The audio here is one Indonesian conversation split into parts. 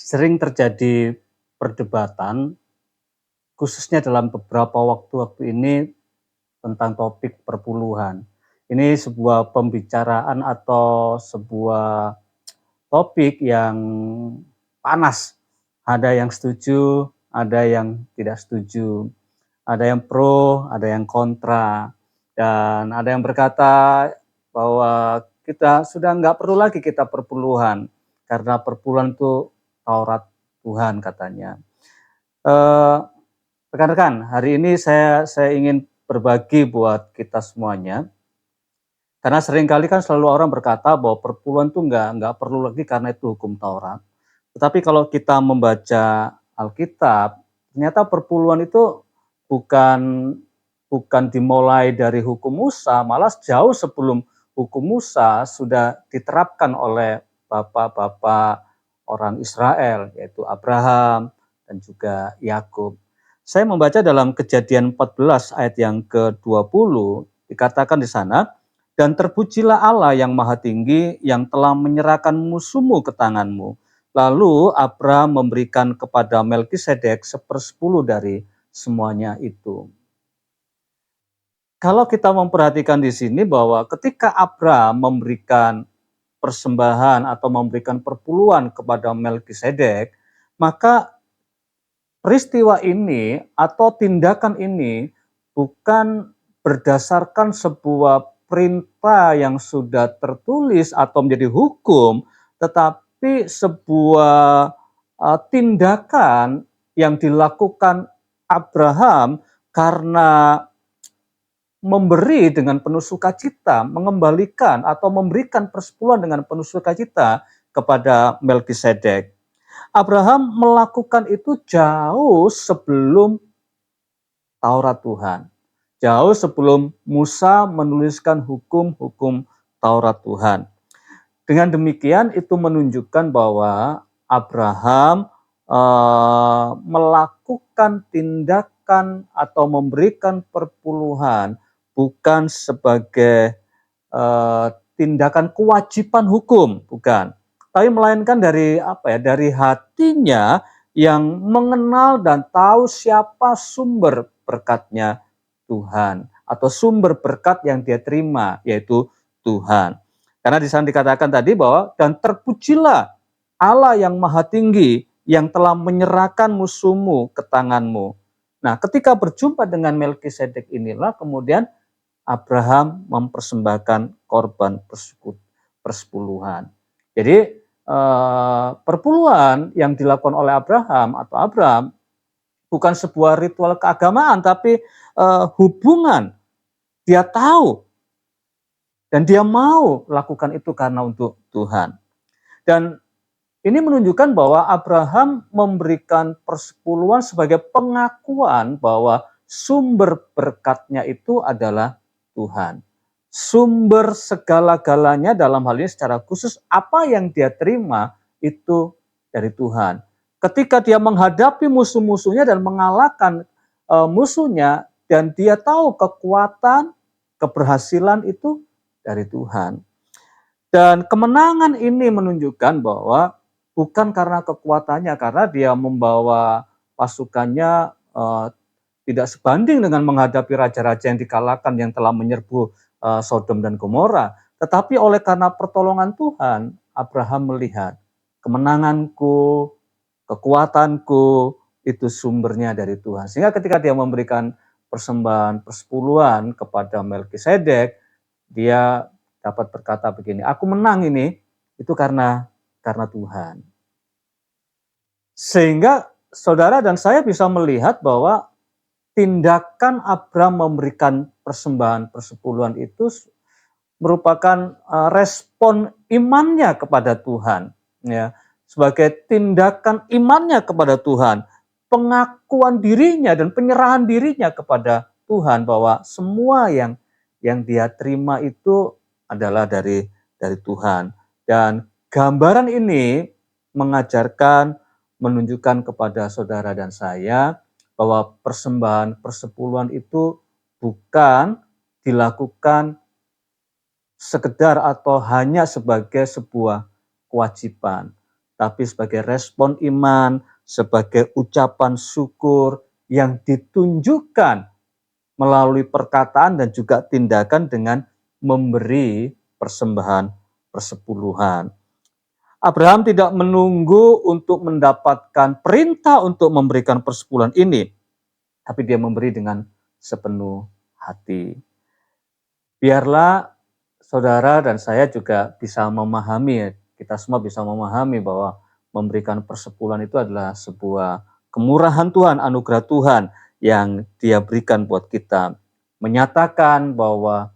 Sering terjadi perdebatan, khususnya dalam beberapa waktu-waktu ini tentang topik perpuluhan. Ini sebuah pembicaraan atau sebuah topik yang panas. Ada yang setuju, ada yang tidak setuju, ada yang pro, ada yang kontra, dan ada yang berkata bahwa kita sudah nggak perlu lagi kita perpuluhan karena perpuluhan itu Taurat Tuhan katanya. Eh, Rekan-rekan, hari ini saya ingin berbagi buat kita semuanya, karena seringkali kan selalu orang berkata bahwa perpuluhan itu nggak perlu lagi karena itu hukum Taurat. Tetapi kalau kita membaca Alkitab, ternyata perpuluhan itu bukan bukan dimulai dari hukum Musa, malah jauh sebelum hukum Musa sudah diterapkan oleh bapak-bapak orang Israel, yaitu Abraham dan juga Yakub. Saya membaca dalam Kejadian 14 ayat yang ke-20, dikatakan di sana, dan terpujilah Allah yang maha tinggi yang telah menyerahkan musuhmu ke tanganmu. Lalu Abraham memberikan kepada Melkisedek 1/10 dari semuanya itu. Kalau kita memperhatikan di sini bahwa ketika Abraham memberikan persembahan atau memberikan perpuluhan kepada Melkisedek, maka peristiwa ini atau tindakan ini bukan berdasarkan sebuah perintah yang sudah tertulis atau menjadi hukum, tetapi sebuah tindakan yang dilakukan Abraham karena memberi dengan penuh sukacita, mengembalikan atau memberikan persepuluhan dengan penuh sukacita kepada Melkisedek. Abraham melakukan itu jauh sebelum Taurat Tuhan. Jauh sebelum Musa menuliskan hukum-hukum Taurat Tuhan. Dengan demikian itu menunjukkan bahwa Abraham melakukan tindakan atau memberikan perpuluhan bukan sebagai tindakan kewajiban hukum, bukan. Tapi melainkan dari hatinya yang mengenal dan tahu siapa sumber berkatnya Tuhan atau sumber berkat yang dia terima, yaitu Tuhan. Karena di sana dikatakan tadi bahwa dan terpujilah Allah yang maha tinggi yang telah menyerahkan musuhmu ke tanganmu. Nah, ketika berjumpa dengan Melkisedek inilah kemudian Abraham mempersembahkan korban persepuluhan. Jadi perpuluhan yang dilakukan oleh Abraham bukan sebuah ritual keagamaan, tapi hubungan. Dia tahu dan dia mau lakukan itu karena untuk Tuhan. Dan ini menunjukkan bahwa Abraham memberikan persepuluhan sebagai pengakuan bahwa sumber berkatnya itu adalah Tuhan. Sumber segala-galanya dalam hal ini secara khusus apa yang dia terima itu dari Tuhan. Ketika dia menghadapi musuh-musuhnya dan mengalahkan musuhnya dan dia tahu kekuatan, keberhasilan itu dari Tuhan. Dan kemenangan ini menunjukkan bahwa bukan karena kekuatannya, karena dia membawa pasukannya tidak sebanding dengan menghadapi raja-raja yang dikalahkan yang telah menyerbu Sodom dan Gomora. Tetapi oleh karena pertolongan Tuhan, Abraham melihat kemenanganku, kekuatanku itu sumbernya dari Tuhan. Sehingga ketika dia memberikan persembahan persepuluhan kepada Melkisedek, dia dapat berkata begini, aku menang ini itu karena Tuhan. Sehingga saudara dan saya bisa melihat bahwa tindakan Abraham memberikan persembahan persepuluhan itu merupakan respon imannya kepada Tuhan, ya, sebagai tindakan imannya kepada Tuhan, pengakuan dirinya dan penyerahan dirinya kepada Tuhan bahwa semua yang dia terima itu adalah dari Tuhan. Dan gambaran ini mengajarkan, menunjukkan kepada saudara dan saya bahwa persembahan persepuluhan itu bukan dilakukan sekedar atau hanya sebagai sebuah kewajiban, tapi sebagai respon iman, sebagai ucapan syukur yang ditunjukkan melalui perkataan dan juga tindakan dengan memberi persembahan persepuluhan. Abraham tidak menunggu untuk mendapatkan perintah untuk memberikan persepuluhan ini, tapi dia memberi dengan sepenuh hati. Biarlah saudara dan saya juga bisa memahami, kita semua bisa memahami bahwa memberikan persepuluhan itu adalah sebuah kemurahan Tuhan, anugerah Tuhan yang Dia berikan buat kita. Menyatakan bahwa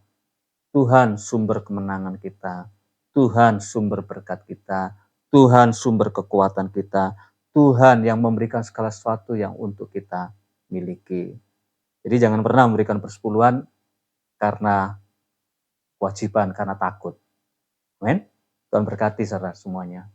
Tuhan sumber kemenangan kita, Tuhan sumber berkat kita, Tuhan sumber kekuatan kita, Tuhan yang memberikan segala sesuatu yang untuk kita miliki. Jadi jangan pernah memberikan persepuluhan karena kewajiban, karena takut. Amin. Tuhan berkati saudara semuanya.